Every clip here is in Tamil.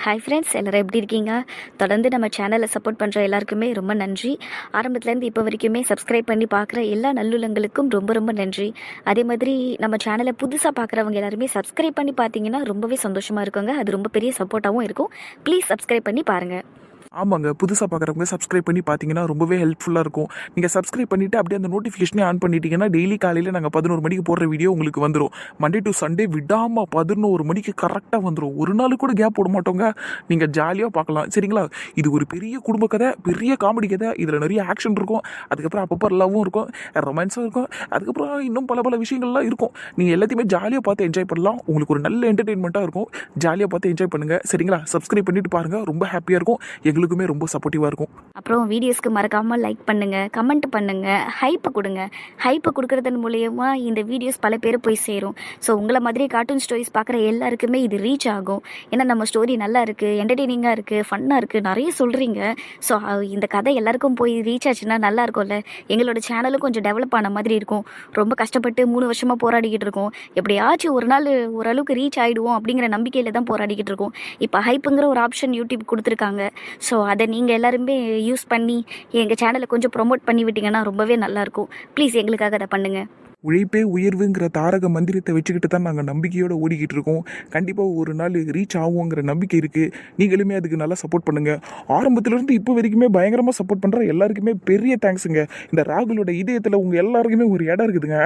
ஹாய் ஃப்ரெண்ட்ஸ், எல்லோரும் எப்படி இருக்கீங்க? தொடர்ந்து நம்ம சேனலை சப்போர்ட் பண்ணுற எல்லாருக்குமே ரொம்ப நன்றி. ஆரம்பத்துலேருந்து இப்போ வரைக்குமே சப்ஸ்கிரைப் பண்ணி பார்க்குற எல்லா நல்லுள்ளங்களுக்கும் ரொம்ப ரொம்ப நன்றி. அதே மாதிரி நம்ம சேனலை புதுசாக பார்க்குறவங்க எல்லாருமே சப்ஸ்கிரைப் பண்ணி பார்த்தீங்கன்னா ரொம்பவே சந்தோஷமாக இருக்குங்க. அது ரொம்ப பெரிய சப்போர்ட்டாகவும் இருக்கும். ப்ளீஸ் சப்ஸ்கிரைப் பண்ணி பாருங்கள். ஆமாங்க, புதுசாக பார்க்குறவங்க சப்ஸ்கிரைப் பண்ணி பார்த்தீங்கன்னா ரொம்பவே ஹெல்ப்ஃபுல்லாக இருக்கும். நீங்கள் சப்ஸ்கிரைப் பண்ணிவிட்டு அப்படியே அந்த நோட்டிஃபிகேஷனே ஆன் பண்ணிட்டீங்கன்னா டெய்லி காலையில் நாங்கள் 11 மணிக்கு போடுற வீடியோ உங்களுக்கு வந்துடும். மண்டே டு சண்டே விடாமல் 11 மணிக்கு கரெக்டாக வந்துடும். ஒரு நாள் கூட கேப் போட மாட்டோங்க. நீங்கள் ஜாலியாக பார்க்கலாம், சரிங்களா? இது ஒரு பெரிய குடும்ப கதை, பெரிய காமெடி கதை. இதில் நிறைய ஆக்ஷன் இருக்கும், அதுக்கப்புறம் அப்பப்போ லவ்வும் இருக்கும், ரொமான்ஸும் இருக்கும், அதுக்கப்புறம் இன்னும் பல பல விஷயங்கள்லாம் இருக்கும். நீங்கள் எல்லாத்தையுமே ஜாலியாக பார்த்து என்ஜாய் பண்ணலாம். உங்களுக்கு ஒரு நல்ல என்டர்டெயின்மெண்ட்டாக இருக்கும். ஜாலியாக பார்த்து என்ஜாய் பண்ணுங்கள், சரிங்களா? சப்ஸ்கிரைப் பண்ணிவிட்டு பாருங்கள், ரொம்ப ஹாப்பியாக இருக்கும். எங்களுக்குமே ரொம்ப சப்போர்ட்டிவாக இருக்கும். அப்புறம் வீடியோஸ்க்கு மறக்காமல் லைக் பண்ணுங்கள், கமெண்ட் பண்ணுங்கள், ஹைப்பு கொடுங்க. ஹைப்பு கொடுக்கறதன் மூலயமா இந்த வீடியோஸ் பல பேர் போய் சேரும். ஸோ உங்களை மாதிரி கார்ட்டூன் ஸ்டோரிஸ் பார்க்குற எல்லாருக்குமே இது ரீச் ஆகும். ஏன்னா நம்ம ஸ்டோரி நல்லா இருக்குது, என்டர்டெய்னிங்காக இருக்குது, ஃபன்னாக இருக்குது, நிறைய சொல்கிறீங்க. ஸோ இந்த கதை எல்லாருக்கும் போய் ரீச் ஆச்சுன்னா நல்லா இருக்கும்ல. எங்களோட சேனலும் கொஞ்சம் டெவலப் ஆன மாதிரி இருக்கும். ரொம்ப கஷ்டப்பட்டு 3 வருஷமாக போராடிக்கிட்டு இருக்கோம். எப்படியாச்சும் ஒரு நாள் ஓரளவுக்கு ரீச் ஆகிடுவோம் அப்படிங்கிற நம்பிக்கையில் தான் போராடிக்கிட்டு இருக்கோம். இப்போ ஹைப்புங்கிற ஒரு ஆப்ஷன் யூடியூப் கொடுத்துருக்காங்க. ஸோ அதை நீங்கள் எல்லாருமே யூஸ் பண்ணி எங்கள் சேனலை கொஞ்சம் ப்ரொமோட் பண்ணி விட்டிங்கன்னா ரொம்பவே நல்லாயிருக்கும். ப்ளீஸ் எங்களுக்காக அதை பண்ணுங்கள். உழைப்பே உயர்வுங்கிற தாரக மந்திரத்தை வச்சுக்கிட்டு தான் நாங்கள் நம்பிக்கையோடு ஓடிக்கிட்டு இருக்கோம். கண்டிப்பாக ஒரு நாள் ரீச் ஆகுங்கிற நம்பிக்கை இருக்குது. நீங்களுமே அதுக்கு நல்லா சப்போர்ட் பண்ணுங்கள். ஆரம்பத்துலேருந்து இப்போ வரைக்குமே பயங்கரமாக சப்போர்ட் பண்ணுற எல்லாருக்குமே பெரிய தேங்க்ஸுங்க. இந்த ராகுலோட இதயத்தில் உங்கள் எல்லாருக்குமே ஒரு இடம் இருக்குதுங்க.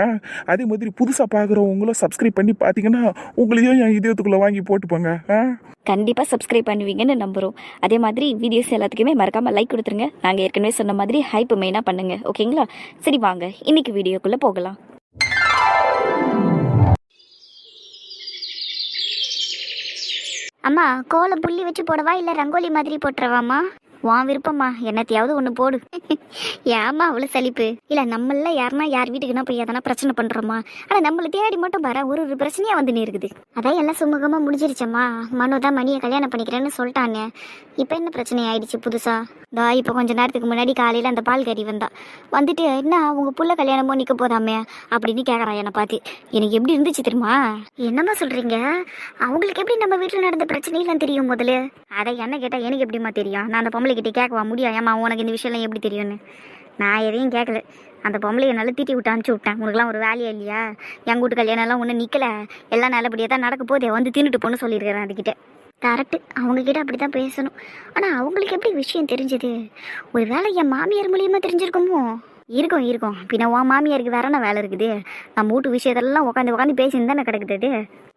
அதே மாதிரி புதுசாக பார்க்குறவங்களும் சப்ஸ்கிரைப் பண்ணி பார்த்தீங்கன்னா உங்களையும் என் இதயத்துக்குள்ளே வாங்கி போட்டுப்பாங்க. கண்டிப்பாக சப்ஸ்கிரைப் பண்ணுவீங்கன்னு நம்புகிறோம். அதே மாதிரி வீடியோஸ் எல்லாத்துக்குமே மறக்காமல் லைக் கொடுத்துருங்க. நாங்கள் ஏற்கனவே சொன்ன மாதிரி ஹைப் மெயினாக பண்ணுங்கள், ஓகேங்களா? சரி, வாங்க இன்றைக்கி வீடியோக்குள்ளே போகலாம். அம்மா, கோலம் புள்ளி வச்சு போடவா இல்லை ரங்கோலி மாதிரி போட்டுறவாம்மா? வான் விருப்பம்மா, என்னத்தையாவது ஒன்று போடு. ஏம்மா அவ்வளோ சலிப்பு? இல்லை, நம்மள யாருன்னா யார் வீட்டுக்குன்னா போய் எதனா பிரச்சனை பண்ணுறோமா? ஆனால் நம்மளை தேடி மட்டும் பாரு, ஒரு பிரச்சனையாக வந்துன்னு இருக்குது. அதான் எல்லாம் சுமூகமாக முடிஞ்சிருச்சம்மா. மனு தான் மணியை கல்யாணம் பண்ணிக்கிறேன்னு சொல்லிட்டாங்க. இப்போ என்ன பிரச்சனை ஆயிடுச்சு புதுசா? இப்போ கொஞ்ச நேரத்துக்கு முன்னாடி காலையில் அந்த பால் கறி வந்துட்டு என்ன அவங்க புள்ள கல்யாணமோ நிற்க போதாமே அப்படின்னு கேட்குறா என்னை பார்த்து. எனக்கு எப்படி இருந்துச்சு தெரியுமா? என்னம்மா சொல்கிறீங்க? அவங்களுக்கு எப்படி நம்ம வீட்டில் நடந்த பிரச்சனைலாம் தெரியும் முதல்ல? அதை என்ன கேட்டால் எனக்கு எப்படிம்மா தெரியும்? நான் அந்த பொம்பளைக்கிட்ட கேட்கவா முடியும்? ஏம்மா உனக்கு இந்த விஷயம்லாம் எப்படி தெரியும்னு? நான் எதையும் கேட்கல. அந்த பொம்பளையை நல்லா திட்டி விட்டு அனுப்பிச்சி விட்டேன். உனக்குலாம் ஒரு வேலையா இல்லையா? எங்கள் வீட்டு கல்யாணம்லாம் ஒன்றும் நிற்கலை, எல்லாம் நல்லபடியாக தான் நடக்க போதே, வந்து தின்னுட்டு போன்னு சொல்லியிருக்கிறேன் அதுக்கிட்ட. கரெக்டு, அவங்கக்கிட்ட அப்படி தான் பேசணும். ஆனால் அவங்களுக்கு எப்படி விஷயம் தெரிஞ்சது? ஒரு வேளை என் மாமியார் மூலியமாக தெரிஞ்சிருக்குமோ? இருக்கும். பின்ன உன் மாமியாருக்கு வேற என்ன வேலை இருக்குது? நம்ம வீட்டு விஷயத்தெல்லாம் உட்காந்து பேசின்னு தானே கிடக்குது அது.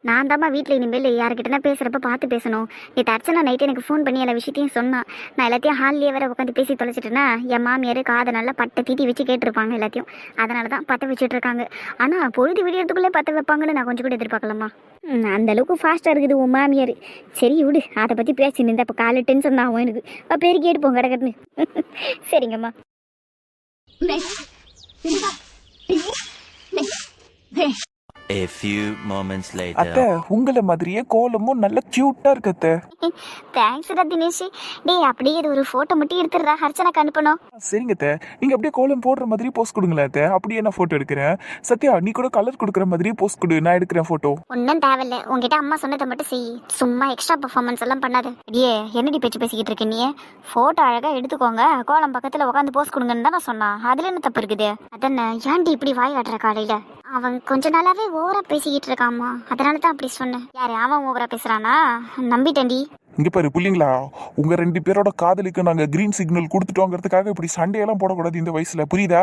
நான் தாம்மா வீட்டில் இனிமேல் யாருக்கிட்டனா பேசுகிறப்ப பார்த்து பேசணும். நேற்று அர்ச்சனா நைட்டு எனக்கு ஃபோன் பண்ணி எல்லா விஷயத்தையும் சொன்னான். நான் எல்லாத்தையும் ஹால்லேயே வேற உட்காந்து பேசி தொலைச்சிட்டேன்னா என் மாமியார் காதை நல்லா பட்டை தீட்டி வச்சு கேட்டிருப்பாங்க எல்லாத்தையும். அதனால தான் பற்ற வச்சுட்டு இருக்காங்க. ஆனால் பொழுது விடியறதுக்குள்ளே பற்ற வைப்பாங்கன்னு நான் கொஞ்சம் கூட எதிர்பார்க்கலாமா? அந்த அளவுக்கு ஃபாஸ்ட்டாக இருக்குது உன் மாமியார். சரி விடு, அதை பற்றி பேசி நின்றா இப்போ காலை டென்ஷன் தான் ஆகும் எனக்கு. பேரு கேட்டுப்போம் கிடக்கட்டுன்னு. சரிங்கம்மா. A few moments later. அத்தை, உங்களை மாதிரியே கோலமும் நல்ல கியூட்டா இருக்கு அத்தை. தேங்க்ஸ்டா தினேஷ். டேய், அப்படியே இது ஒரு ஃபோட்டோ மட்டும் எடுத்துடுறா, அர்ச்சனாக்கு அனுப்பணும். சரிங்க அத்தை, நீங்க அப்படியே கோலம் போடுற மாதிரி போஸ்ட் கொடுங்களேன் அத்தை. அப்படியே நான் போட்டோ எடுக்கிறேன். சத்யா, நீ கூட கலர் கொடுக்குற மாதிரி போஸ்ட் கொடு, நான் எடுக்கிறேன் போட்டோ. ஒன்றும் தேவையில்ல, உங்ககிட்ட அம்மா சொன்னதை மட்டும் செய். சும்மா எக்ஸ்ட்ரா பர்ஃபார்மன்ஸ் எல்லாம் பண்ணாது. அடியே, என்னடி பேச்சு பேசிக்கிட்டு இருக்க நீ? ஃபோட்டோ அழகாக எடுத்துக்கோங்க, கோலம் பக்கத்தில் உட்காந்து போஸ்ட் கொடுங்கன்னு தான் நான் சொன்னான். அதில் என்ன தப்பு இருக்குது? அதென்ன ஏன்டி இப்படி வாய் ஆடுற காலையில்? அவன் கொஞ்ச நாளாவே ஓவரா பேசிக்கிட்டு இருக்காமா, அதனால தான் அப்படி சொன்னேன். யாரு அவன் ஓவரா பேசுறானா? நம்பிட்டேன்டி. இங்க பாரு புள்ளிங்களா, உங்க 2 பேரோட காதலுக்கு நாங்க கிரீன் சிக்னல் கொடுத்துட்டோங்கிறதுக்காக இப்படி சண்டையெல்லாம் போடக்கூடாது இந்த வயசுல, புரியுதா?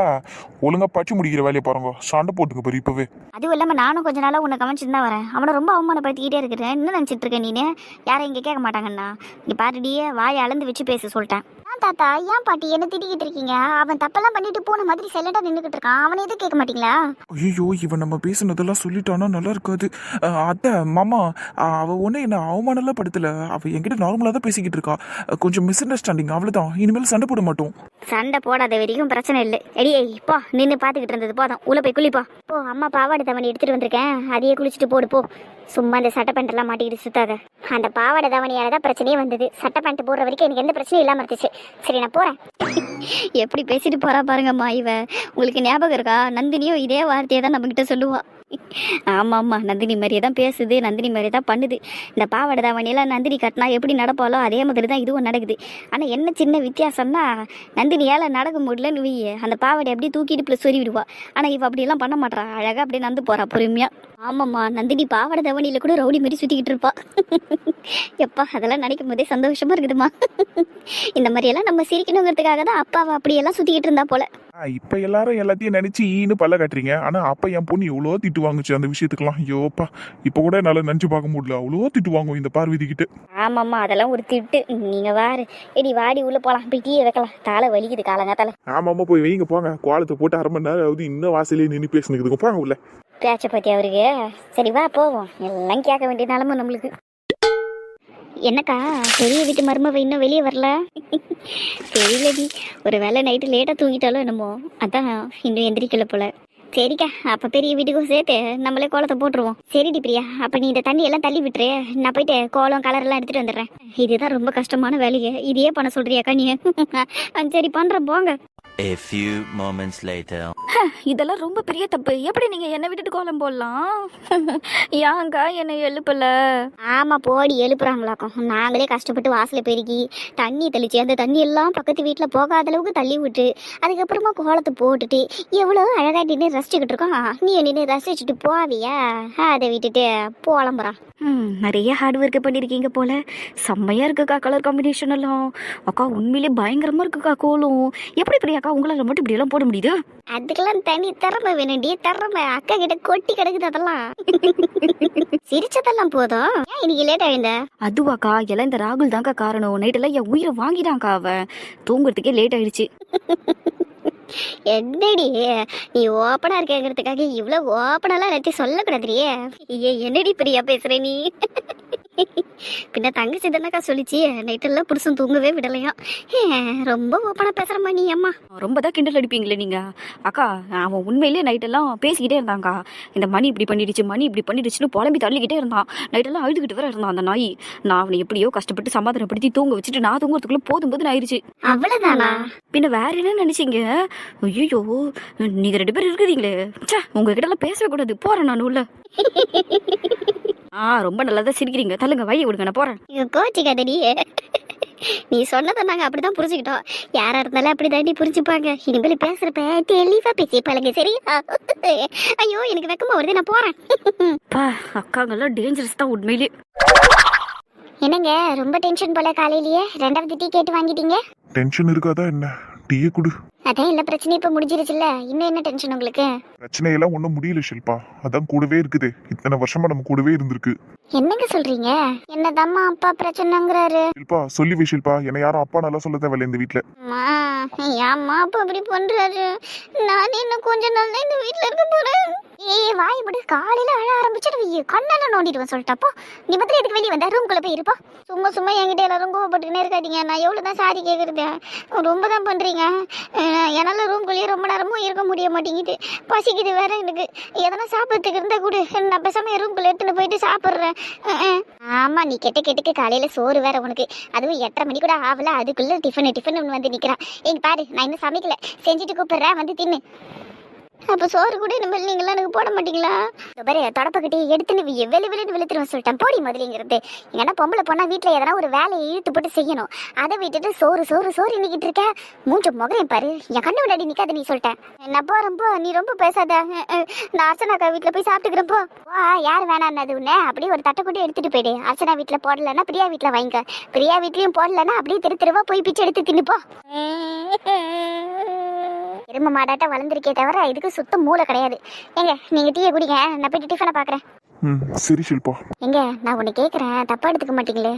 ஒழுங்கா பச்சு முடிக்கிற வேலையை பாருங்க, சண்டை போட்டுங்க பாரு இப்பவே. அதுவும் இல்லாம நானும் கொஞ்ச நாளா உன்னை கவனிச்சுட்டு தான் வரேன். அவனை ரொம்ப அவமானப்படுத்திக்கிட்டே இருக்கிறேன். என்ன நினைச்சிட்டு இருக்க நீனு? யாரும் இங்க கேட்க மாட்டாங்கண்ணா. இங்க பாருடியே, வாயை அளந்து வச்சு பேச சொல்லிட்டேன். தாத்தா, ஏன் பாட்டி என்ன திட்டிக்கிட்டு இருக்கீங்க? அவன் தப்பெல்லாம் பண்ணிட்டு போன மாதிரி செல்லண்டா நின்றுக்கிட்டு இருக்கான். அவனை எதுவும் கேட்க மாட்டீங்களா? ஐயோ, இவன் நம்ம பேசுனதெல்லாம் சொல்லிட்டானா நல்லா இருக்காது. அத்தை, மாமா, அவ ஒன்னும் என்ன அவமானம்லாம் படுத்தல. அவ என்கிட்ட நார்மலா தான் பேசிக்கிட்டு இருக்கா. கொஞ்சம் மிஸ் அண்டர்ஸ்டாண்டிங், அவ்வளவுதான். இனிமேல் சண்டை போட மாட்டோம். சண்டை போடாத வரைக்கும் பிரச்சனை இல்லை. எடியே, இப்போ நின்று பார்த்துக்கிட்டு இருந்தது போதும், உள்ள போய் குளிப்பா போ. அம்மா பாவாடை தவணி எடுத்துட்டு வந்திருக்கேன், அதையே குளிச்சுட்டு போடு போ. சும்மா இந்த சட்டை பேண்ட் எல்லாம் மாட்டிக்கிட்டு சுத்தாத. அந்த பாவாடை தவணியால தான் பிரச்சனையே வந்தது. சட்டை பேண்ட் போடுற வரைக்கும் எனக்கு எந்த பிரச்சனையும் இல்லாம இருந்துச்சு. சரி, நான் போறேன். எப்படி பேசிட்டு போறா பாருங்கம்மா இவ. உங்களுக்கு ஞாபகம் இருக்கா? நந்தினியும் இதே வார்த்தையை தான் நம்ம கிட்ட சொல்லுவா. ஆமாம் நந்தினி மாதிரியே தான் பேசுது, நந்தினி மாதிரியே தான் பண்ணுது. இந்த பாவாடை தாவணியெல்லாம் நந்தினி கட்டினா எப்படி நடப்பாலோ அதே மாதிரி தான் இதுவும் நடக்குது. ஆனால் என்ன சின்ன வித்தியாசம்னா, நந்தினியால் நடக்க முடியலன்னு வை, அந்த பாவாடை அப்படியே தூக்கிட்டு ப்ளஸ் சொறி விடுவா. ஆனால் இவ அப்படியெல்லாம் பண்ண மாட்டா, அழகாக அப்படியே நடந்து போகிறா பொறுமையாக. ஆமாம்மா, நந்தினி பாவாடை தாவணியில் கூட ரவுடி மாதிரி சுற்றிக்கிட்டு இருப்பா. எப்பா அதெல்லாம் நினைக்கும் போதே சந்தோஷமாக இருக்குதுமா. இந்த மாதிரியெல்லாம் நம்ம சிரிக்கணுங்கிறதுக்காக தான் அப்பாவை அப்படியெல்லாம் சுற்றிக்கிட்டு இருந்தா போல. இப்ப எல்லாரும் எல்லாத்தையும் நினைச்சு ஈன்னு பல்ல காட்டுறீங்க. ஆனா அப்ப என் பொண்ணு எவ்வளோ திட்டு வாங்குச்சு அந்த விஷயத்துக்குலாம். ஐயோப்பா, இப்ப கூட என்னால நினைச்சு பார்க்க முடியல. அவ்வளோ திட்டு வாங்கும் இந்த பார்வதி கிட்ட. ஆமாம்மா, அதெல்லாம் ஒரு திட்டு. நீங்கள் வாரு எடி வாடி உள்ளே போகலாம், போய் டீயை வைக்கலாம், தலை வலிக்குது காலங்காத்தால. ஆமாம்மா, போய் வைங்க போங்க. கோலத்தை போட்டு 1/2 மணி நேரம் ஆகுது, இன்னும் வாசலே நின்று பேசுனுக்குதுங்க. போங்க உள்ள. பேச்சை பற்றி அவருக்கு. சரி வா போவோம், எல்லாம் கேட்க வேண்டிய நிலமை நம்மளுக்கு. என்னக்கா பெரிய வீட்டு மருமவ இன்னும் வெளியே வரல? தெரியலடி, ஒரு வேளை நைட்டு லேட்டாக தூங்கிட்டாலும் என்னமோ, அதான் இன்னும் எந்திரிக்கல போல. சரிக்கா, அப்போ பெரிய வீட்டுக்கும் சேர்த்து நம்மளே கோலத்தை போட்டுருவோம். சரிடி பிரியா, அப்போ நீ இந்த தண்ணி எல்லாம் தள்ளி விட்டுரு, நான் போயிட்டு கோலம் கலரெல்லாம் எடுத்துகிட்டு வந்துடுறேன். இதுதான் ரொம்ப கஷ்டமான வேலையை, இதையே பண்ண சொல்கிறியாக்கா நீ? சரி பண்ணுறேன் போங்க. A few moments later. இதெல்லாம் ரொம்ப பெரிய தப்பு. எப்படி நீங்கள் என்னை விட்டுட்டு கோலம் போடலாம்? ஏங்கா என்னை எழுப்பல? ஆமாம் போடி, எழுப்புறாங்களாக்கும். நாங்களே கஷ்டப்பட்டு வாசலை பெருக்கி தண்ணி தெளிச்சு அந்த தண்ணி எல்லாம் பக்கத்து வீட்டில் போகாத அளவுக்கு தள்ளி விட்டு அதுக்கப்புறமா கோலத்தை போட்டுட்டு எவ்வளோ அழகாக நின்று ரசிச்சுக்கிட்டு இருக்கோம். நீ நின்று ரசிச்சுட்டு போவியா? அதை விட்டுட்டு போலம்புறான். நிறைய ஹார்ட் ஒர்க்கு பண்ணியிருக்கீங்க போல. செம்மையாக இருக்குக்கா கலர் காம்பினேஷன் எல்லாம். அக்கா உண்மையிலே பயங்கரமாக இருக்குக்கா கோலம். எப்படி அக்கா உங்களால் மட்டும் இப்படியெல்லாம் போட முடியுது? அதுக்கெல்லாம் தனி திறமை வேணும்டி, திறமை அக்கா கிட்ட கொட்டி கிடக்குது. அதெல்லாம் சிரிச்சதெல்லாம் போதும். ஏன் இன்னைக்கு லேட் ஆயிருந்த? அதுவாக்கா, எல்லாம் இந்த ராகுல் தான்க்கா காரணம். நைட்டெல்லாம் என் உயிரை வாங்கிட்டாங்க்கா அவன். தூங்குறதுக்கே லேட் ஆயிடுச்சு. என்னடி நீ ஓப்பனா இருக்கேங்கிறதுக்காக இவ்வளவு ஓப்பனெல்லாம் எல்லாத்தையும் சொல்லக்கூடாதுரியே. என்னடி பிரியா பேசுற நீ? பின்ன தங்கச்சி தானக்கா சொல்லிச்சு, நைட்டெல்லாம் புருஷன் தூங்கவே விடலையா. ரொம்ப ஓப்பனா பேசுறமா நீ. அம்மா ரொம்ப தான் கிண்டல் அடிப்பீங்களே நீங்கள். அக்கா அவன் உண்மையிலேயே நைட்டெல்லாம் பேசிக்கிட்டே இருந்தாங்க்கா. இந்த மணி இப்படி பண்ணிடுச்சுன்னு புலம்பி தள்ளிக்கிட்டே இருந்தான். நைட்டெல்லாம் அழுதுகிட்டு வேற இருந்தான் அந்த நாய். நான் அவனை எப்படியோ கஷ்டப்பட்டு சமாதானப்படுத்தி தூங்க வச்சுட்டு நான் தூங்குறதுக்குள்ளே போதும் ஆயிடுச்சு. அவ்வளவுதானா? பின்ன வேற என்ன நினைச்சீங்க? ஐயோ, நீங்க 2 பேர் இருக்கிறீங்களே, உங்ககிட்ட எல்லாம் பேசவே கூடாது. போறேன் நான் உள்ள. ரொம்ப நல்லதா சிரிக்கிறீங்க. தள்ளுங்க, வைய விடுங்க, நான் போறேன். கோச்சிக்காதடி, நீ சொன்னதை நாங்கள் அப்படிதான் புரிஞ்சுக்கிட்டோம். யாரா இருந்தாலும் அப்படி தாண்டி புரிஞ்சுப்பாங்க. இனிமேல் பேசுறப்ப தெளிவா பேசி பழங்க, சரி? ஐயோ எனக்கு வெக்கமா வருது, நான் போறேன். அக்காங்கெல்லாம் டேஞ்சரஸ் தான் உண்மையிலே. என்னங்க ரொம்ப டென்ஷன் போல காலையிலேயே 2வது டீ கேட்டு வாங்கிட்டீங்க? டென்ஷன் இருக்காதா என்ன? டீயே குடு. அதான் எல்லா பிரச்சனையும் இப்ப முடிஞ்சிருச்சுல்ல, இன்னும் என்ன டென்ஷன் உங்களுக்கு? பிரச்சனையெல்லாம் ஒன்றும் முடியல ஷில்பா, அதான் கூடவே இருக்குது. இத்தனை வருஷமா நம்ம கூடவே இருந்திருக்கு. என்னங்க சொல்றீங்க? என்னதாம்மா அப்பா பிரச்சனைங்கிறாரு? ஷில்பா சொல்லி வை ஷில்பா, என்னை யாரும் அப்பா நல்லா சொல்ல தேவையில்ல இந்த வீட்டில். ஏம்மா அப்பா அப்படி பண்றாரு? நானே இன்னும் கொஞ்ச நாள் தான் இந்த வீட்டுல இருக்க போறேன். வாய் விடு, காலையில அழ ஆரம்பிச்சிட்டு கண்ணெல்லாம் நோண்டிடுவேன் சொல்லிட்டப்போ. நீ பத்திரம் எதுக்கு வெளியே வந்த? ரூம்குள்ள போய் இருப்பா. சும்மா என்கிட்ட எல்லாரும் கோவப்பட்டுக்கினே இருக்காதீங்க. நான் எவ்வளவுதான் சாரி கேட்கறது, ரொம்ப தான் பண்றீங்க. என்னால ரூம்குள்ளேயே ரொம்ப நேரமும் இருக்க முடிய மாட்டேங்குது. பசிக்குது வேற எனக்கு. எதனா சாப்பிட்றதுக்கு இருந்தா கூட நான் பேசாம ரூம்குள்ள எடுத்துன்னு போயிட்டு சாப்பிட்றேன். ஆமா, நீ கெட்டுக்கு காலையில சோறு வேற உனக்கு. அதுவும் 8:30 மணி கூட ஆகல, அதுக்குள்ள டிஃபன் வந்து நிக்கிறான். எங்க பாரு, நான் இன்னும் சமைக்கல, செஞ்சுட்டு கூப்பிடுறேன், வந்து தின்னு. அப்போ சோறு கூட இனிமேல் நீங்களாம் எனக்கு போட மாட்டீங்களா? பாரு, தொடப்பக்கிட்டே எடுத்துன்னு வெளுத்துருவேன் சொல்லிட்டேன். போடி முதலிங்கிறது. ஏன்னா பொம்பளை பொண்ணா வீட்டில் எதனா ஒரு வேலையை இழுத்து போட்டு செய்யணும். அதை விட்டுட்டு சோறு இன்னிக்கிட்டு இருக்க. மூஞ்ச முகரையும் பாரு, என் கண்ணு விடாடி நிற்காத நீ சொல்லிட்டேன். நான் போறப்போ நீ ரொம்ப பேசாத. நான் அர்ச்சனாக்கா வீட்டில் போய் சாப்பிட்டுக்கிறப்போ யார் வேணான்னு உன்ன அப்படியே ஒரு தட்டை கூட்டி எடுத்துட்டு போயிடு. அர்ச்சனா வீட்டில் போடலன்னா பிரியா வீட்டில் வாங்கிக்க. பிரியா வீட்லையும் போடலன்னா அப்படியே தெருவா போய் பிச்சை எடுத்து தின்னுப்போ. எரும மாடாட்ட வளர்ந்துருக்கே தவிர இதுக்கு சுத்த மூளை கிடையாது. எங்க நீங்க டீயை குடிங்க, நான் போயிட்டு டிஃபனை பாக்குறேன். சரி ஷில்பா. எங்க நான் உன்னை கேட்குறேன், தப்பா எடுத்துக்க மாட்டீங்களே?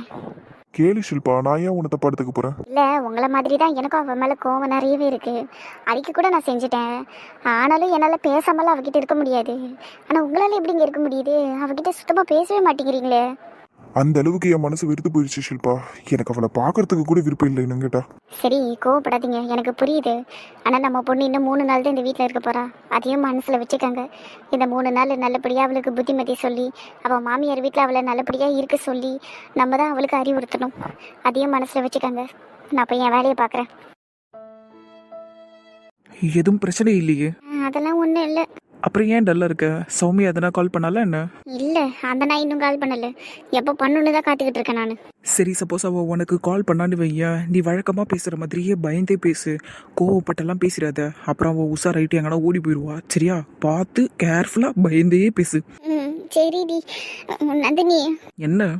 கேளு ஷில்பா, நான் ஏன் உன்னை தப்பா எடுத்துக்க போறேன்? இல்லை, உங்களை மாதிரி தான் எனக்கும் அவன் மேலே கோவம் நிறையவே இருக்கு. அடிக்க கூட நான் செஞ்சுட்டேன். ஆனாலும் என்னால் பேசாமலாம் அவகிட்ட இருக்க முடியாது. ஆனால் உங்களால் எப்படிங்க இருக்க முடியுது? அவகிட்ட சுத்தமாக பேசவே மாட்டேங்கிறீங்களே. அந்த அளவுக்கு என் மனசு வெறுத்து போயிடுச்சு ஷில்பா. எனக்கு அவளை பார்க்கறதுக்கு கூட விருப்பம் இல்லை என்னன்னு கேட்டா. சரி கோவப்படாதீங்க, எனக்கு புரியுது. ஆனால் நம்ம பொண்ணு இன்னும் 3 நாள் தான் இந்த வீட்டில் இருக்க போறா. அதையும் மனசில் வச்சுக்கோங்க. இந்த 3 நாள் நல்லபடியாக அவளுக்கு புத்திமதி சொல்லி, அவள் மாமியார் வீட்டில் அவளை நல்லபடியாக இருக்க சொல்லி நம்ம தான் அவளுக்கு அறிவுறுத்தணும். அதையும் மனசில் வச்சுக்கோங்க. நான் போய் என் வேலையை பார்க்குறேன். எதுவும் பிரச்சனை இல்லையே? அதெல்லாம் ஒன்றும் இல்லை. அப்புறம் ஏன் டல்லா இருக்க? சௌமியா எதனா கால் பண்ணால என்ன? இல்லை அந்த நான் இன்னும் கால் பண்ணல. எப்போ பண்ணுன்னு தான் காத்துக்கிட்டு இருக்கேன் நான். சரி, சப்போஸ் அவ உனக்கு கால் பண்ணான்னு வையா, நீ வழக்கமா பேசுற மாதிரியே பயந்தே பேசு. கோவப்பட்டெல்லாம் பேசிடாத. அப்புறம் அவ உஷாராயிட்டு எங்கன்னா ஓடி போயிடுவா. சரியா? பார்த்து கேர்ஃபுல்லா பயந்தே பேசு. ம் சரிடி. நந்தினி என்ன?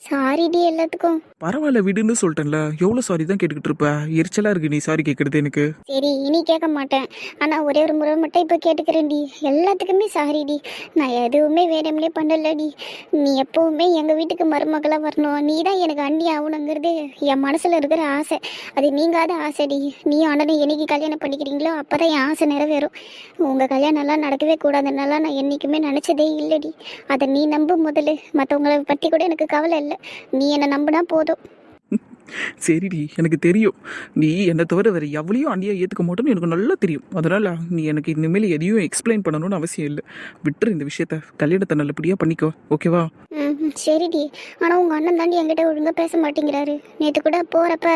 சாரிடி எல்லாத்துக்கும். பரவாயில்ல விடுன்னு சொல்லிட்டேன்ல. எவ்வளோ சாரி தான் கேட்டுக்கிட்டு இருப்ப? எரிச்சலா இருக்கு நீ சாரி கேட்கறது எனக்கு. சரி இனி கேட்க மாட்டேன். ஆனால் ஒரே ஒரு முறை மட்டும் இப்போ கேட்டுக்கிறேன்டி. எல்லாத்துக்குமே சாரிடி. நான் எதுவுமே வேணும்னே பண்ணலடி. நீ எப்போவுமே எங்கள் வீட்டுக்கு மருமகளாக வரணும். நீ தான் எனக்கு அண்ணி ஆகணுங்கிறது என் மனசில் இருக்கிற ஆசை. அது நீங்காத ஆசைடி. நீ அண்ணனை என்னைக்கு கல்யாணம் பண்ணிக்கிறீங்களோ அப்போ தான் என் ஆசை நிறைவேறும். உங்கள் கல்யாணம்லாம் நடக்கவே கூடாதுன்னால நான் என்றைக்குமே நினச்சதே இல்லைடி. அதை நீ நம்ப முதல்ல. மற்றவங்களை பற்றி கூட எனக்கு கவலை இல்லை. நீ என்னை நம்பினா போதும். சரிடி, எனக்கு தெரியும். நீ என்னை தவிர வேற எவ்வளையும் அண்டியா ஏற்றுக்க மாட்டோன்னு எனக்கு நல்லா தெரியும். அதனால நீ எனக்கு இனிமேல் எதையும் எக்ஸ்பிளைன் பண்ணணும்னு அவசியம் இல்லை. விட்டுரு இந்த விஷயத்த. கல்யாணத்தை நல்லபடியாக பண்ணிக்கோ. ஓகேவா? சரிடி. ஆனால் உங்கள் அண்ணன் தாண்டி என்கிட்ட ஒழுங்காக பேச மாட்டேங்கிறாரு. நேற்று கூட போகிறப்ப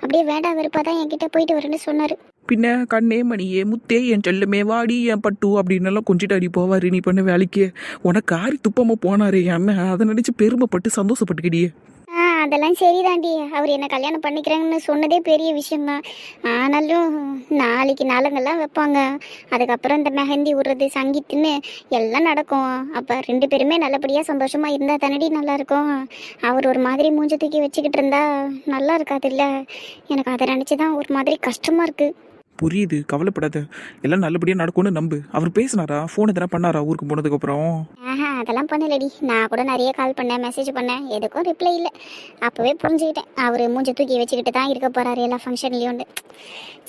அப்படியே வேண்டா வெறுப்பாக தான் என்கிட்ட போயிட்டு வரேன்னு சொன்னார். பின்ன கண்ணே மணியே முத்தே என் செல்லமே வாடி என் பட்டு அப்படின்னு எல்லாம் கொஞ்சிட்டு அடி போவாரு. நீ பண்ண வேலைக்கு உனக்கு ஆறி துப்பாம போனாரு என் அண்ணன். அதை நினைச்சு பெருமைப்பட்டு சந்தோஷப்பட்டுக்கிடியே. அதெல்லாம் சரிதாண்டி. அவர் என்ன கல்யாணம் பண்ணிக்கிறாங்கன்னு சொன்னதே பெரிய விஷயம்தான். ஆனாலும் நாளைக்கு நாளுங்கள்லாம் வைப்பாங்க. அதுக்கப்புறம் இந்த மெஹந்தி விடுறது சங்கீத்துன்னு எல்லாம் நடக்கும். அப்போ 2 பேருமே நல்லபடியாக சந்தோஷமாக இருந்தால் தானடி நல்லாயிருக்கும். அவர் ஒரு மாதிரி மூஞ்ச தூக்கி வச்சுக்கிட்டு இருந்தா நல்லா இருக்காது இல்லை? எனக்கு அதை நினச்சி தான் ஒரு மாதிரி கஷ்டமாக இருக்குது. புரியுது, கவலைப்படாத. எல்லாம் நல்லபடியாக நடக்கும்னு நம்பு. அவர் பேசினாரா? ஃபோன் எதனா பண்ணாரா ஊருக்கு போனதுக்கப்புறம்? அதெல்லாம் பண்ணலடி. நான் கூட நிறைய கால் பண்ணேன், மெசேஜ் பண்ணேன், எதுக்கும் ரிப்ளை இல்லை. அப்போவே புரிஞ்சுக்கிட்டேன் அவர் மூஞ்ச தூக்கி வச்சுக்கிட்டு தான் இருக்க போகிறாரு எல்லா ஃபங்க்ஷன்லேயும்.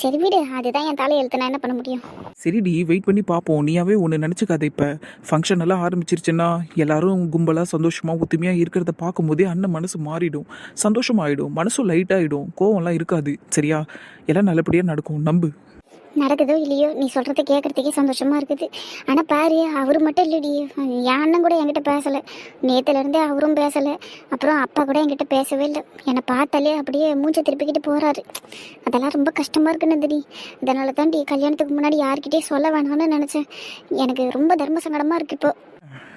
சரி விடு, அதுதான் என் தலை எழுத்து. நான் என்ன பண்ண முடியும்? சரிடி, வெயிட் பண்ணி பார்ப்போம். நீயாவே ஒன்று நினச்சிக்காத. இப்போ ஃபங்க்ஷன் எல்லாம் ஆரம்பிச்சிருச்சுன்னா எல்லாரும் கும்பலாக சந்தோஷமாக ஒத்துமையாக இருக்கிறத பார்க்கும்போதே அண்ணன் மனசு மாறிடும். சந்தோஷமாயிடும். மனசும் லைட்டாகிடும். கோவம்லாம் இருக்காது. சரியா? எல்லாம் நல்லபடியாக நடக்கும். நம்பு. நடக்குதோ இல்லையோ, நீ சொல்கிறத கேட்குறதுக்கே சந்தோஷமாக இருக்குது. ஆனால் பாரு, அவர் மட்டும் இல்லடி, என் அண்ணன் கூட என்கிட்ட பேசலை. நேற்றுலேருந்தே அவரும் பேசலை. அப்புறம் அப்பா கூட என்கிட்ட பேசவே இல்லை. என்னை பார்த்தாலே அப்படியே மூச்சை திருப்பிக்கிட்டு போகிறாரு. அதெல்லாம் ரொம்ப கஷ்டமாக இருக்கு நந்தினி. அதனால தாண்டி கல்யாணத்துக்கு முன்னாடி யார்கிட்டே சொல்ல வேணாம்னு நினச்சேன். எனக்கு ரொம்ப தர்ம சங்கடமாக இருக்குது இப்போ.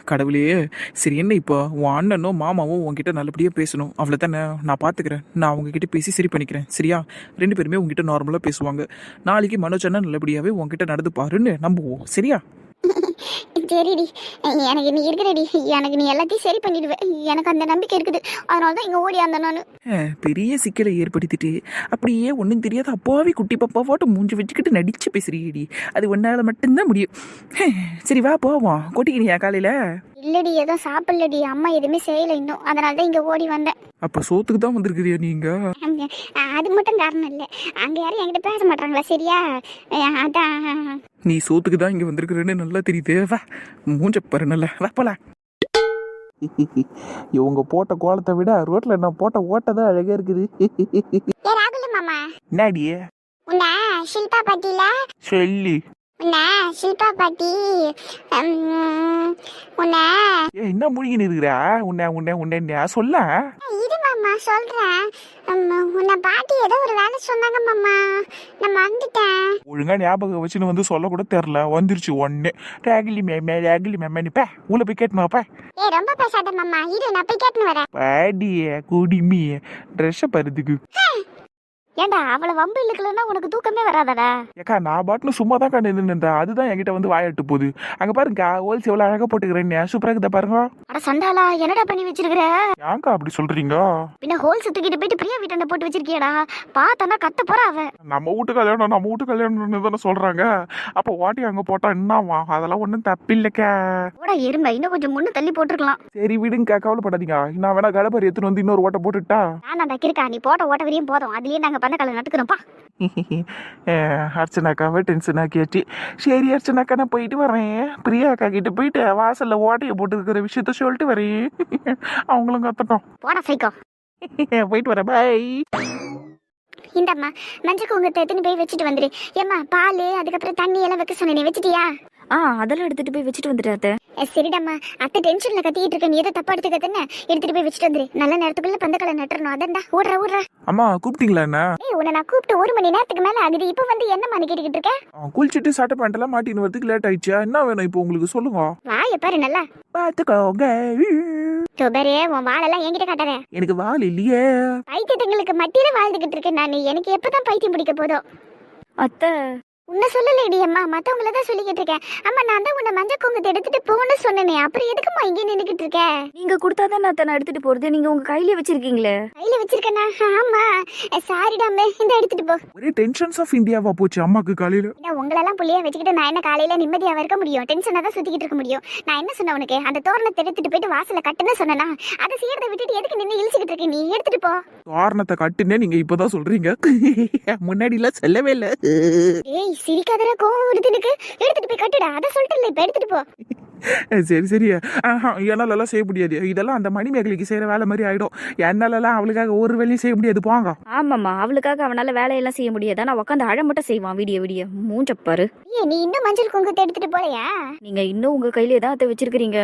கடவுளே. சரி, என்ன இப்போ உன் அண்ணனும் மாமாவும் உங்ககிட்ட நல்லபடியாக பேசணும். அவ்வளோ தானே? நான் பார்த்துக்கிறேன். நான் அவங்ககிட்ட பேசி சரி பண்ணிக்கிறேன். சரியா? 2 பேருமே உங்ககிட்ட நார்மலாக பேசுவாங்க. நாளைக்கு மனோஜ் அண்ணன் நல்லபடியாகவே உங்ககிட்ட நடந்து பாருன்னு நம்புவோம். சரியா? சரிடி, எனக்கு நீ இருக்கிறடி. எனக்கு நீ எல்லாத்தையும் சரி பண்ணிடுவேன். எனக்கு அந்த நம்பிக்கை இருக்குது. அதனால தான் இங்கே ஓடி வந்தேன் நான். பெரிய சிக்கலை ஏற்படுத்திட்டு அப்படியே ஒன்றும் தெரியாத அப்பாவி குட்டி பாப்பா போட்டு மூஞ்சி வச்சுக்கிட்டு நடிச்சு பேசுறியடி. அது ஒன்றால் மட்டும்தான் முடியும். சரி வா போவோம். கொட்டிக்கினியா காலையில்? இல்லடி, எதுவும் சாப்பிடலடி. அம்மா எதுவுமே செய்யலை இன்னும். அதனால தான் இங்கே ஓடி வந்தேன். அப்போ சோத்துக்கு தான் வந்திருக்கிறியா நீங்கள்? அது மட்டும் காரணம் இல்லை. அங்கே யாரும் என்கிட்ட பேச மாட்டாங்களா? சரியா? அதான். நீ சோத்துக்கு தான் இங்கே வந்திருக்கிறேன்னு நல்லா தெரியுது. வா மூஞ்ச பாரு நல்லா. வா போலாம். இவங்க போட்ட கோலத்தை விட ரோட்ல நான் போட்ட ஓட்டை தான் அழகா இருக்குது. ராகுல் மாமா, என்னாடி உன்னை ஷில்பா பாட்டியில சொல்லி உன்னை ஷில்பா பாட்டி உன்னை என்ன முடிக்கின்னு இருக்கிறா? உன்னை உன்னை உன்னை சொல்ல. இது மாமா சொல்றேன். உன்னை பாட்டி ஏதோ ஒரு வேலை சொன்னாங்க மாமா. நான் மறந்துட்டேன். ஒழுங்கா ஞாபகம் வச்சுன்னு வந்து சொல்ல கூட தெரில. வந்துருச்சு ஒன்னு. ராகிலி மேமே நிப்ப உள்ள போய் கேட்டுனாப்பா. ரொம்ப பேசாத மாமா. இரு, நான் போய் கேட்டுன்னு வரேன். பாடிய குடிமி ட்ரெஸ்ஸை பருத்துக்கு. ஏண்டா அவளை வம்பு இழுக்கலன்னா உனக்கு தூக்கமே வராதடா? ஏக்கா நான் பாட்டுன்னு சும்மா தான் கண்டு நின்றுந்தேன். அதுதான் என்கிட்ட வந்து வாயிட்டு போகுது. அங்கே பாருங்கக்கா, ஹோல்ஸ் எவ்வளோ அழகாக போட்டுக்கிறேன். சூப்பராக இருக்குதா பாருங்க. அட சண்டாளா, என்னடா பண்ணி வச்சிருக்கிற? ஏங்கா அப்படி சொல்றீங்க? பின்ன ஹோல்ஸ் தூக்கிட்டு போயிட்டு பிரியா வீட்டாண்ட போட்டு வச்சிருக்கியடா. பார்த்தானா கத்த போறா அவ. நம்ம வீட்டு கல்யாணம்னு தானே சொல்றாங்க. அப்போ வாட்டி அங்கே போட்டா என்னவா? அதெல்லாம் ஒன்றும் தப்பில்லைக்கா. கூட எருமை, இன்னும் கொஞ்சம் முன்னு தள்ளி போட்டுருக்கலாம். சரி விடுங்கக்கா, கவலைப்படாதீங்க. நான் வேணா கடப்பாரி எடுத்துன்னு வந்து இன்னொரு ஓட்டை போட்டுட்டா. நான் இருக்கா, நீ போட்ட ஓட்ட வரையும் போதும். அதுலயே நாங்க பண்ண கலை நட்டுக்கிறோம்ப்பா. அர்ச்சனாக்காவை டென்ஷன் ஆக்கியாச்சு. சரி அர்ச்சனாக்கா, நான் போயிட்டு வரேன். பிரியாக்கா கிட்ட போயிட்டு வாசல்ல ஓட்டையை போட்டு இருக்கிற விஷயத்த சொல்லிட்டு வரேன். அவங்களும் கத்தட்டும். போடா சைக்கோ. போயிட்டு வரேன். பாய். இந்தம்மா மஞ்சள் குங்குமத்தை எடுத்துன்னு போய் வச்சுட்டு வந்துரு. ஏம்மா பால் அதுக்கப்புறம் தண்ணி எல்லாம் வைக்க சொன்னேன், வச்சுட்டியா? அதெல்லாம் எடுத்துகிட்டு போய் வச்சுட்டு வந்துட்டாத்த. சரிடாம்மா, அத்தை டென்ஷன்ல கத்திக்கிட்டு இருக்க, நீ ஏதோ தப்பா எடுத்துக்கத்தானே, எடுத்துட்டு போய் வச்சுட்டு வந்துரு. நல்ல நேரத்துக்குள்ள பந்தக்கால நட்டுறணும். அதண்டா ஓடுறா. அம்மா கூப்பிட்டீங்களா என்ன? ஏய், உன்னை நான் கூப்பிட்டு 1 மணி நேரத்துக்கு மேல ஆகுது. இப்போ வந்து என்னம்மா கேட்டுக்கிட்டு இருக்க? குளிச்சுட்டு சட்டை பேண்ட் எல்லாம் மாட்டின்னு வரதுக்கு லேட் ஆயிடுச்சா? என்ன வேணும் இப்போ உங்களுக்கு சொல்லுங்க. வாயை பாரு நல்லா. பாத்துக்கோங்க. தோபரே, உன் வாழெல்லாம் என்கிட்ட காட்டாத. எனக்கு வால் இல்லையே. பைத்தியத்துங்களுக்கு மத்தியில வாழ்ந்துகிட்டு இருக்கேன் நான். எனக்கு எப்பதான் பைத்தியம் பிடிக்க போதோ? அத்தை உன்னை சொல்லலடி அம்மா, மத்தவங்கள தான் சொல்லிக்கிட்டு இருக்கேன். அம்மா, நான் தான் உன்னை மஞ்சள் குங்குமத்தை எடுத்துட்டு போன்னு சொன்னேனே, அப்புறம் எதுக்குமா இங்கே நின்னுக்கிட்டு இருக்க? நீங்க கொடுத்தாதான் அத்தை நான் எடுத்துட்டு போறது. நீங்க உங்க கையிலே வச்சிருக்கீங்களே. கையில வச்சிருக்கேனா? ஆமா, சாரிடாமே, இந்த எடுத்துட்டு போ. ஒரே டென்ஷன்ஸ் ஆஃப் இந்தியாவா போச்சு அம்மாக்கு காலையில. உங்களெல்லாம் புள்ளியா வச்சுக்கிட்டு நான் என்ன காலையில நிம்மதியாவா இருக்க முடியும்? டென்ஷனா தான் சுத்திக்கிட்டு இருக்க முடியும். நான் என்ன சொன்னேன் உனக்கு? அந்த தோரணத்தை எடுத்துட்டு போயிட்டு வாசல்ல கட்டுன்னு சொன்னேனா? அதை செய்யறதை விட்டுட்டு எதுக்கு நின்று இழிச்சுக்கிட்டு இருக்க? நீ எடுத்துட்டு போ. காரணத்தை கட்டுனே நீங்க இப்பதான் சொல்றீங்க. முன்னாடி எல்லாம் சொல்லவே இல்ல. ஏய், சிரிக்காதடா, கோவம் வருது எனக்கு. எடுத்துட்டு போய் கட்டுடா. அதை சொல்லிட்டு இப்ப எடுத்துட்டு போ. சரி சரி. என்னாலலாம் செய்ய முடியாது. இதெல்லாம் அந்த மணிமேகலைக்கு செய்யற வேலை மாதிரி ஆயிடும். என்னாலலாம் அவளுக்காக ஒரு வேலையும் செய்ய முடியாது. போங்க. ஆமாம்மா, அவளுக்காக அவனால வேலையெல்லாம் செய்ய முடியாது. நான் உட்காந்து அழ மட்டும் செய்வான். விடிய மூஞ்சப்பாரு. ஏய், நீ இன்னும் மஞ்சள் குங்குமத்தை எடுத்துட்டு போலையா? நீங்க இன்னும் உங்க கையிலே தான் அத்தை வச்சிருக்கீங்க.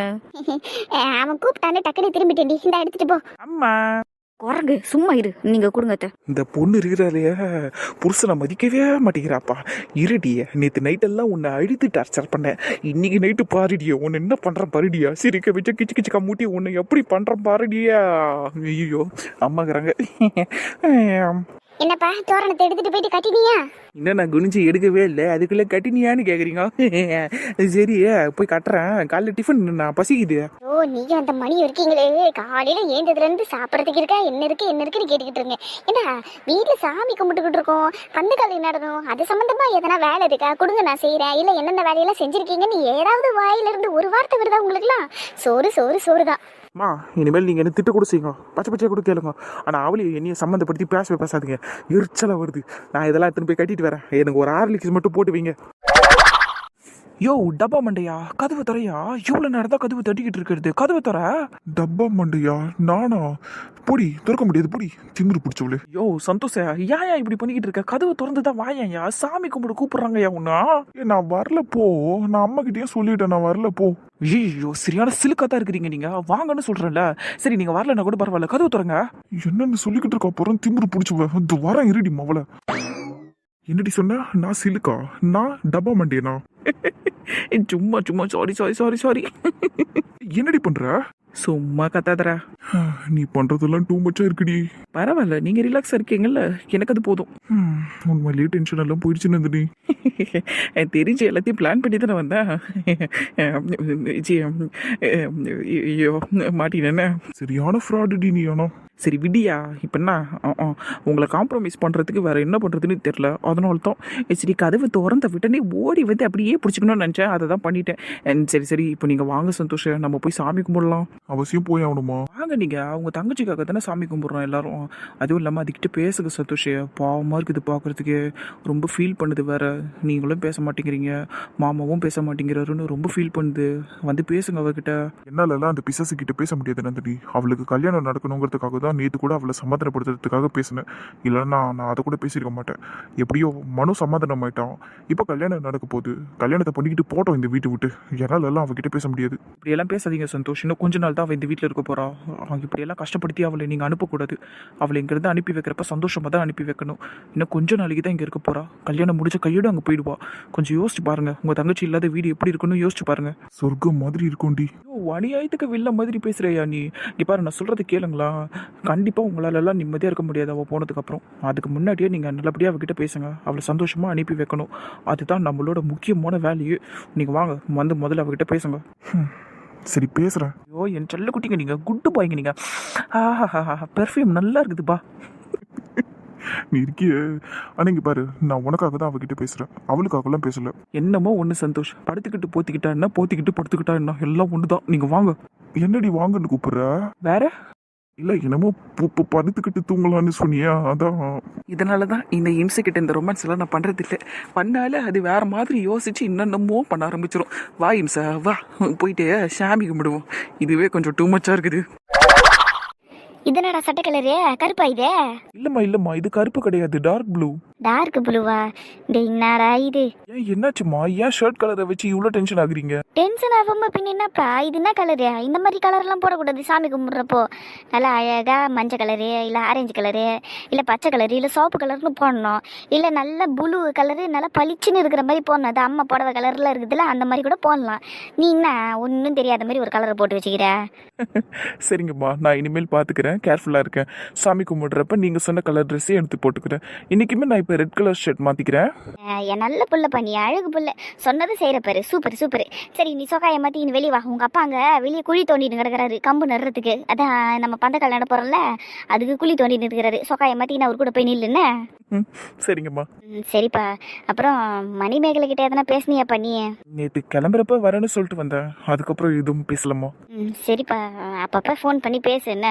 அவன் கூப்பிட்டானே டக்குனு திரும்பிட்டேன்டி. இந்த எடுத்துட்டு போ. அம்மா குரங்கு சும்மா இரு. நீங்க கொடுங்க அத்தை. இந்த பொண்ணு இருக்கிறாளைய புருஷனை மதிக்கவே மாட்டேங்கிறாப்பா. இருடிய, நேற்று நைட்டெல்லாம் உன்னை அழுத்து டார்ச்சர் பண்ணேன். இன்னைக்கு நைட்டு பாருடிய, உன்னை என்ன பண்றேன் பாருடியா. சிரிக்க வச்ச கிச்சு கிச்சு கம்மூட்டி உன்னை எப்படி பண்றேன் பாருடியா. ஐயோ அம்மாக்குறாங்க. என்னப்பா, தோரணத்தை எடுத்துட்டு போயிட்டு கட்டினியா? இன்னும் நான் குனிஞ்சு எடுக்கவே இல்லை. அதுக்குள்ள கட்டினியான்னு கேக்குறீங்க. சரி போய் கட்டுறேன். காலைல டிஃபன் நான் பசிக்குது. ஓ, நீங்க அந்த மணி இருக்கீங்களே, காலையில ஏந்ததுல இருந்து சாப்பிடறதுக்கு இருக்கா, என்ன இருக்குன்னு கேட்டுக்கிட்டு இருங்க. ஏன்னா வீட்டுல சாமி கும்பிட்டுக்கிட்டு இருக்கோம், கந்துக்காலை நடணும். அது சம்பந்தமா எதனா வேலை இருக்கா? கொடுங்க, நான் செய்யறேன். இல்ல என்னென்ன வேலையெல்லாம் செஞ்சிருக்கீங்கன்னு ஏதாவது வாயில இருந்து ஒரு வார்த்தை வருதா உங்களுக்குலாம்? சோறு தான். அம்மா இனிமேல் நீங்கள் என்ன திட்ட கூட செய்யுங்க, பச்சை பச்சையாக கூட கேளுங்க. ஆனால் அவளையும் என்னையை சம்மந்தப்படுத்தி பேசவே பேசாதீங்க. எரிச்சலாக வருது. நான் இதெல்லாம் எடுத்துன்னு போய் கட்டிட்டு வரேன். எனக்கு ஒரு 6 லிக்ஸ் மட்டும் போட்டு வைங்க. யோ டப்பா மண்டையா, கதவு தரையா? இவ்வளோ நேரம் தான் கதவு தட்டிக்கிட்டு இருக்கிறது. கதவு தர. டப்பா மண்டையா? நானா? பொடி திறக்க முடியாது. பொடி திமிரு பிடிச்சவளே. யோ சந்தோஷ, ஏன் இப்படி பண்ணிக்கிட்டு இருக்க? கதவு திறந்து தான் வாயா. சாமி கும்பிட கூப்பிடுறாங்கய்யா உன்னா. நான் வரல போ. நான் அம்மா கிட்டேயும் சொல்லிட்டேன் நான் வரல போ. ஐயோ சரியான சிலுக்காத்தான் இருக்கிறீங்க நீங்க. வாங்கன்னு சொல்றேன்ல. சரி நீங்க வரலன்னா கூட பரவாயில்ல, கதவு திறங்க. என்னன்னு சொல்லிக்கிட்டு இருக்கா அப்புறம் திமிரு பிடிச்சவ. வரேன் இருடி மவள. என்னடி சொன்ன? நான் சிலுக்கா? நான் டப்பா மண்டேனா? சும்மா சாரி. என்னடி பண்ற? சும்மா கத்தாதரா. நீ பண்றதெல்லாம் டூ மச்சா இருக்குடி. பரவாயில்ல, நீங்க ரிலாக்ஸா இருக்கீங்கல்ல, எனக்கு அது போதும். உண்மையிலேயே டென்ஷன் எல்லாம் போயிடுச்சு நந்தினி. தெரிஞ்சு எல்லாத்தையும் பிளான் பண்ணி தானே வந்தேன். ஐயோ மாட்டினேன்னு. சரியான ஃப்ராடுடி நீ. ஆனா சரி விடியா. இப்போ என்ன உங்களை காம்ப்ரமைஸ் பண்ணுறதுக்கு வேறு என்ன பண்ணுறதுன்னு தெரில. அதனால தான் சரி கதவு திறந்த விட்டனே ஓடி வந்து அப்படியே பிடிச்சிக்கணும்னு நினச்சேன். அதை தான் பண்ணிட்டேன். சரி இப்போ நீங்கள் வாங்க சந்தோஷம், நம்ம போய் சாமி கும்பிடலாம். அவசியம் போய் ஆகணுமா? வாங்க, நீங்கள் அவங்க தங்கச்சிக்காக தானே சாமி கும்பிட்றோம் எல்லாரும். அதுவும் இல்லாமல் அதுக்கிட்ட பேசுங்க சந்தோஷ. பாவமாக இருக்குது பார்க்குறதுக்கு. ரொம்ப ஃபீல் பண்ணுது வேறு. நீங்களும் பேச மாட்டேங்கிறீங்க, மாமாவும் பேச மாட்டேங்கிறாருன்னு ரொம்ப ஃபீல் பண்ணுது. வந்து பேசுங்க அவர்கிட்ட. என்னாலலாம் அந்த பிசாசு கிட்ட பேச முடியாது நந்தினி. அவளுக்கு கல்யாணம் நடக்கணுங்கிறதுக்காக தான் நேற்று கூட அவளை சமாதானப்படுத்துறதுக்காக பேசினேன். இல்லைன்னா நான் அதை கூட பேசியிருக்க மாட்டேன். எப்படியோ மனு சமாதானம் ஆயிட்டான். இப்போ கல்யாணம் நடக்க போகுது. கல்யாணத்தை பண்ணிக்கிட்டு போட்டோம் இந்த வீட்டை விட்டு. என்னாலலாம் அவகிட்ட பேச முடியாது. இப்படியெல்லாம் பேசாதீங்க சந்தோஷ். இன்னும் கொஞ்ச நாள் தான் அவள் இந்த வீட்டில் இருக்க போறா. அவங்க இப்படியெல்லாம் கஷ்டப்படுத்தி அவளை நீங்கள் அனுப்பக்கூடாது. அவளை இங்கேருந்து அனுப்பி வைக்கிறப்ப சந்தோஷமாக தான் அனுப்பி வைக்கணும். இன்னும் கொஞ்ச நாளைக்கு தான் இங்கே இருக்க போறா. கல்யாணம் முடிச்ச கையோடு அங்கே போயிடுவா. கொஞ்சம் யோசிச்சு பாருங்க. உங்கள் தங்கச்சி இல்லாத வீடு எப்படி இருக்குன்னு யோசிச்சு பாருங்க. சொர்க்கம் மாதிரி இருக்கும்டி. அநியாயத்துக்கு வில்ல மாதிரி பேசுறியா நீ? இங்கே பாரு, நான் சொல்றது கேளுங்களா. கண்டிப்பாக உங்களாலெல்லாம் நிம்மதியாக இருக்க முடியாது அவள் போனதுக்கப்புறம். அதுக்கு முன்னாடியே நீங்கள் நல்லபடியாக அவகிட்ட பேசுங்க. அவளை சந்தோஷமாக அனுப்பி வைக்கணும். அதுதான் நம்மளோட முக்கியமான வேலையே. நீங்கள் வாங்க, வந்து முதல்ல அவகிட்ட பேசுங்க. சரி பேசுகிறேன். ஐயோ என் செல்ல குட்டிங்க, நீங்கள் குட்டு பாய்ங்க. நீங்கள் பெர்ஃப்யூம் நல்லா இருக்குதுப்பா. நீ இருக்கிய. ஆனால் இங்கே பாரு, நான் உனக்காக தான் அவகிட்ட பேசுகிறேன், அவளுக்காகலாம் பேசல. என்னமோ ஒன்று சந்தோஷ். படுத்துக்கிட்டு போத்திக்கிட்டா என்ன, போத்திக்கிட்டு படுத்துக்கிட்டா என்ன, எல்லாம் ஒன்று தான். நீங்கள் வாங்க. என்னடி வாங்கன்னு கூப்பிட்ற? வேற இல்லை, என்னமோ படுத்துக்கிட்டு தூங்கலான்னு சொன்னியா, அதான். இதனால தான் இந்த இம்சைக்கிட்ட இந்த ரொமான்ஸ் எல்லாம் நான் பண்ணுறது இல்லை. பண்ணால அது வேற மாதிரி யோசிச்சு இன்னமும் பண்ண ஆரம்பிச்சிடும். வா இம்சா வா, போயிட்டு சாமி கும்பிடுவோம். இதுவே கொஞ்சம் டூ மச்சாக இருக்குது. இது என்னடா சட்டை கலரு கருப்பா இதே? இல்லம்மா இது கருப்பு கிடையாது, டார்க் ப்ளூ. டார்க் ப்ளூவா? டேய் என்னடா இது? ஏன் என்னாச்சுமா? ஏன் ஷர்ட் கலரை வச்சு இவ்வளோ டென்ஷன் ஆகுறீங்க? டென்ஷன் ஆகாம பின்ன என்னப்பா? இது என்ன கலரு? இந்த மாதிரி கலர்லாம் போடக்கூடாது சாமி கும்பிட்றப்போ. நல்லா அழகா மஞ்சள் கலரு, இல்லை ஆரஞ்சு கலரு, இல்லை பச்சை கலரு, இல்லை சோப்பு கலர்னு போடணும். இல்லை நல்ல ப்ளூ கலரு, நல்லா பளிச்சுன்னு இருக்கிற மாதிரி போடணும். அது அம்மா புடவை கலரில் இருக்குதுல்ல, அந்த மாதிரி கூட போடலாம். நீ என்ன ஒன்றும் தெரியாத மாதிரி ஒரு கலரை போட்டு வச்சுக்கிற? சரிங்கம்மா, நான் இனிமேல் பார்த்துக்கிறேன், கேர்ஃபுல்லாக இருக்கேன். சாமி கும்பிட்றப்ப நீங்கள் சொன்ன கலர் ட்ரெஸ்ஸே எடுத்து போட்டுக்கிறேன். இன்றைக்குமே நான் இப்போ ரெட் கலர் ஷர்ட் மாற்றிக்கிறேன். என் நல்ல புள்ள பண்ணி அழகு புள்ள சொன்னது செய்கிற பாரு. Super super. சரி நீ சொக்காயை மாற்றி நீ வெளியே வா. உங்கள் அப்பா அங்கே வெளியே குழி தோண்டிட்டு கிடக்கிறாரு கம்பு நடுறதுக்கு. அதான் நம்ம பந்தக்கால் நட போகிறோம்ல, அதுக்கு குழி தோண்டிட்டு இருக்கிறாரு. சொக்காயை மாற்றி நான் அவர் கூட போய் நில்லுன்னு. சரிங்கம்மா. சரிப்பா. அப்புறம் மணிமேகலை கிட்ட எதனா பேசுனியாப்பா நீ? நேற்று கிளம்புறப்ப வரேன்னு சொல்லிட்டு வந்தேன், அதுக்கப்புறம் எதுவும் பேசலாமா? சரிப்பா. அப்பப்போ ஃபோன் பண்ணி பேசு என்ன.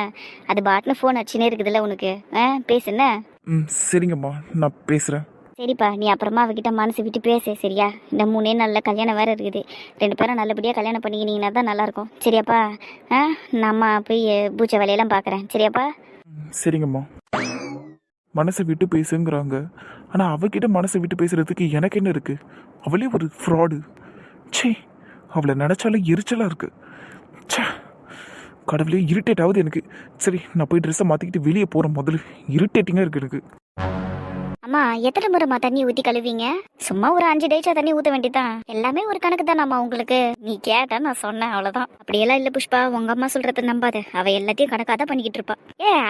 அது பாட்டுன்னு ஃபோன் அடிச்சுனே இருக்குதுல்ல உனக்கு. பேசு என்ன. சரிங்கம்மா, நான் பேசுகிறேன். சரிப்பா, நீ அப்புறமா அவகிட்ட மனசு விட்டு பேசு சரியா? இந்த 3 நாள்ல கல்யாணம் வேறு இருக்குது. 2 பேரும் நல்லபடியாக கல்யாணம் பண்ணிக்கினீங்கன்னா தான் நல்லாயிருக்கும் சரியாப்பா? நம்ம போய் பூச்சை வேலையெல்லாம் பார்க்குறேன் சரியாப்பா? சரிங்கம்மா. மனசை விட்டு பேசுங்கிறாங்க, ஆனால் அவகிட்ட மனசை விட்டு பேசுறதுக்கு எனக்கு என்ன இருக்குது? அவளே ஒரு ஃப்ராடு. ச்சே, அவளை நினச்சாலே எரிச்சலாக இருக்குது. ச்சே, கடவுளே, இரிட்டேட் ஆகுது எனக்கு. சரி, நான் போய் ட்ரெஸ்ஸை மாற்றிக்கிட்டு வெளியே போகிறேன். முதல்ல இரிட்டேட்டிங்காக இருக்குது எனக்கு. அம்மா எத்தனை முறைமா தண்ணி ஊற்றி கழுவிங்க? சும்மா ஒரு 5 டேச்சா தண்ணி ஊற்ற வேண்டியதான். எல்லாமே ஒரு கணக்கு தானம்மா உங்களுக்கு. நீ கேட்டா நான் சொன்னேன் அவ்வளோதான். அப்படியெல்லாம் இல்லை புஷ்பா, உங்கள் அம்மா சொல்கிறத நம்பாத. அவள் எல்லாத்தையும் கணக்காக தான் பண்ணிக்கிட்டு இருப்பா.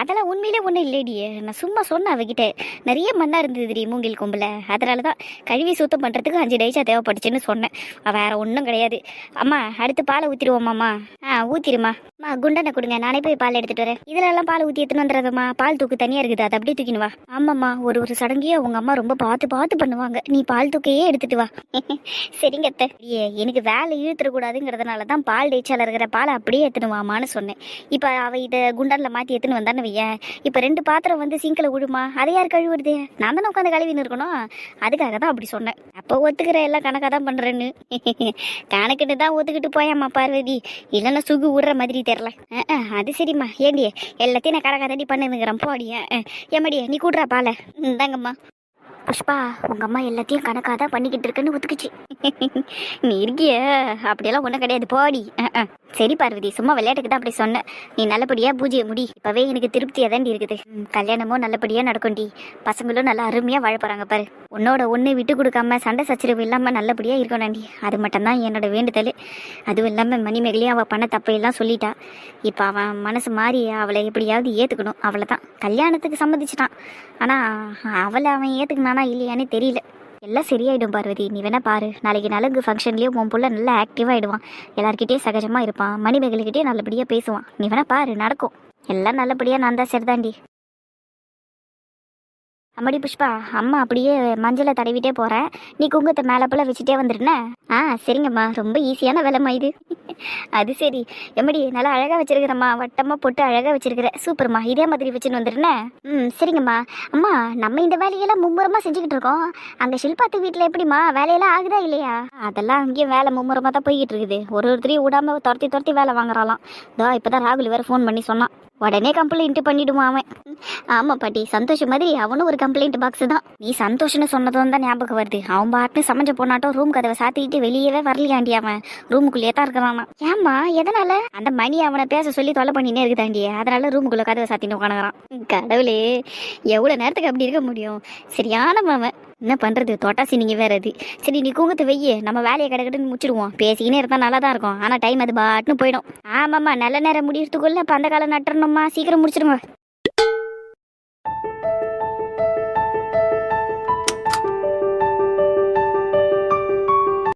அதெல்லாம் உண்மையிலே ஒன்றும் இல்லைடியே. நான் சும்மா சொன்னேன் அவகிட்ட. நிறைய மண்ணாக இருந்ததுடி மூங்கில் கொம்பில். அதனால தான் கழுவி சுத்தம் பண்ணுறதுக்கு 5 டேச்சா தேவைப்பட்டுச்சுன்னு சொன்னேன். வேற ஒன்றும் கிடையாது. அம்மா அடுத்து பாலை ஊற்றிடுவோம்மாம்மா. ஊற்றிடுமா. அம்மா குண்டனை கொடுங்க, நானே போய் பால் எடுத்துகிட்டு வரேன். இதிலெல்லாம் பால் ஊற்றி எடுத்துன்னு வந்துடுறதும்மா. பால் தூக்கு தனியாக இருக்குது, அதை அப்படியே தூக்கின்னு வா. ஆமாம்மா, ஒரு சடங்கையே உங்கள் அம்மா ரொம்ப பார்த்து பண்ணுவாங்க. நீ பால் தூக்கையே எடுத்துட்டு வா. சரிங்க அத்தை. எனக்கு வேலை இழுத்துடக்கூடாதுங்கிறதுனால தான் பால் டேச்சால இருக்கிற பாலை அப்படியே எடுத்துன்னு வாமான்னு சொன்னேன். இப்போ அவள் இதை குண்டானில் மாற்றி எடுத்துன்னு வந்தான்னு வையேன். இப்போ 2 பாத்திரம் வந்து சிங்கில் விடுமா, அதை யார் கழுவுறது? நான் தானே உட்காந்து கழுவின்னு இருக்கணும். அதுக்காக தான் அப்படி சொன்னேன். அப்போ ஒத்துக்கிற எல்லாம் கணக்காக தான் பண்ணுறேன்னு. கணக்குன்னு தான் ஒத்துக்கிட்டு போயாம்மா பார்வதி. இல்லைன்னா சுகு விடுற மாதிரி தெரில. அது சரிம்மா. ஏண்டியே எல்லாத்தையும் நான் கணக்காக தாண்டி பண்ணுங்கிறேன். போடிய ஏமாடியே நீ கூடுறா பாலை. தாங்கம்மா. புஷ்பா, உங்கள் அம்மா எல்லாத்தையும் கணக்காக தான் பண்ணிக்கிட்டு இருக்குன்னு ஒத்துக்குச்சு. நீ இருக்கிய அப்படியெல்லாம் ஒன்றும் கிடையாது போடி. சரி பார்வதி, சும்மா விளையாட்டுக்கு தான் அப்படி சொன்னேன். நீ நல்லபடியாக பூஜையை முடி. இப்போவே எனக்கு திருப்தியாக தாண்டி இருக்குது. கல்யாணமும் நல்லபடியாக நடக்கும்டி. பசங்களும் நல்லா அருமையாக வாழ போகிறாங்க பாரு. உன்னோட ஒன்று விட்டு கொடுக்காம சண்டை சச்சரவு இல்லாமல் நல்லபடியாக இருக்கணும்டி. அது மட்டும்தான் என்னோட வேண்டுதல். அதுவும் இல்லாமல் மணிமேகலையும் அவள் பண்ண தப்பையெல்லாம் சொல்லிட்டா. இப்போ அவன் மனசு மாறி அவளை எப்படியாவது ஏற்றுக்கணும். அவளை தான் கல்யாணத்துக்கு சம்மதிச்சிட்டான். ஆனால் அவளை அவன் ஏற்றுக்கணானா இல்லையானே தெரியல. எல்லாம் சரியாயிடும் பார்வதி, நீ வேணா பாரு. நாளைக்கு நலங்கு ஃபங்க்ஷன்லேயும் உன் புள்ள நல்லா ஆக்டிவாகிடுவான். எல்லாருக்கிட்டே சகஜமாக இருப்பான். மணிமேகலைக்கிட்டே நல்லபடியாக பேசுவான். நீ வேணா பாரு, நடக்கும். எல்லாம் நல்லபடியாக நான் தான் சரிதாண்டி. அம்மாடி புஷ்பா, அம்மா அப்படியே மஞ்சளை தடவிட்டே போகிறேன். நீ குங்குமத்தை மேலே போல் வச்சுட்டே வந்துடுனே. சரிங்கம்மா, ரொம்ப ஈஸியான வேலைம்மா இது. அது சரி. எம்மடி நல்லா அழகாக வச்சிருக்கிறம்மா. வட்டமாக போட்டு அழகாக வச்சிருக்கிற. சூப்பர்மா, இதே மாதிரி வச்சுன்னு வந்துடுனே. சரிங்கம்மா. அம்மா, நம்ம இந்த வேலையெல்லாம் மும்முரமாக செஞ்சுக்கிட்டு இருக்கோம். அங்கே ஷில்பாத்து வீட்டில் எப்படிம்மா வேலையெல்லாம் ஆகுதா இல்லையா? அதெல்லாம் அங்கேயும் வேலை மும்முரமாக தான் போய்கிட்டு இருக்குது. ஒருத்தரையும் விடாமல் துரத்தி வேலை வாங்குறாளாம். இப்போ தான் ராகுல் வேறு ஃபோன் பண்ணி சொன்னான். உடனே கம்ப்ளைண்ட் பண்ணிடுவான் அவன். ஆமாம் பாட்டி, சந்தோஷம் மாதிரி அவனும் ஒரு கம்ப்ளைண்ட் பாக்ஸ் தான். நீ சந்தோஷம்னு சொன்னதும் தான் ஞாபகம் வருது. அவன் பாட்டு சமைஞ்ச போனாட்டும் ரூம் கதவை சாத்திக்கிட்டு வெளியவே வரலையாண்டி. அவன் ரூமுக்குள்ளேயே தான் இருக்கிறான். ஏம்மா, எதனால? அந்த மணி அவனை பேச சொல்லி தொலை பண்ணினே இருக்குதாண்டி. அதனால ரூமுக்குள்ள கதவை சாத்தின்னு உட்காந்துக்கிறான். கடவுளே, எவ்வளோ நேரத்துக்கு அப்படி இருக்க முடியும்? சரியான அவன். என்ன பண்ணுறது, தொட்டாசி நீங்கள் வேறு அது. சரி நீ குங்குமத்தை வெய்ய, நம்ம வேலையை கிடக்கிட்டுன்னு முடிச்சிடுவோம். பேசிக்கினே இருந்தால் நல்லா தான் இருக்கும். ஆனால் டைம் அது பாட்டுன்னு போயிடும். ஆமாம்மா, நல்ல நேரம் முடியறதுக்குள்ளே இப்போ அந்த காலம் நட்டுறணும்மா. சீக்கிரம் முடிச்சிடுங்க.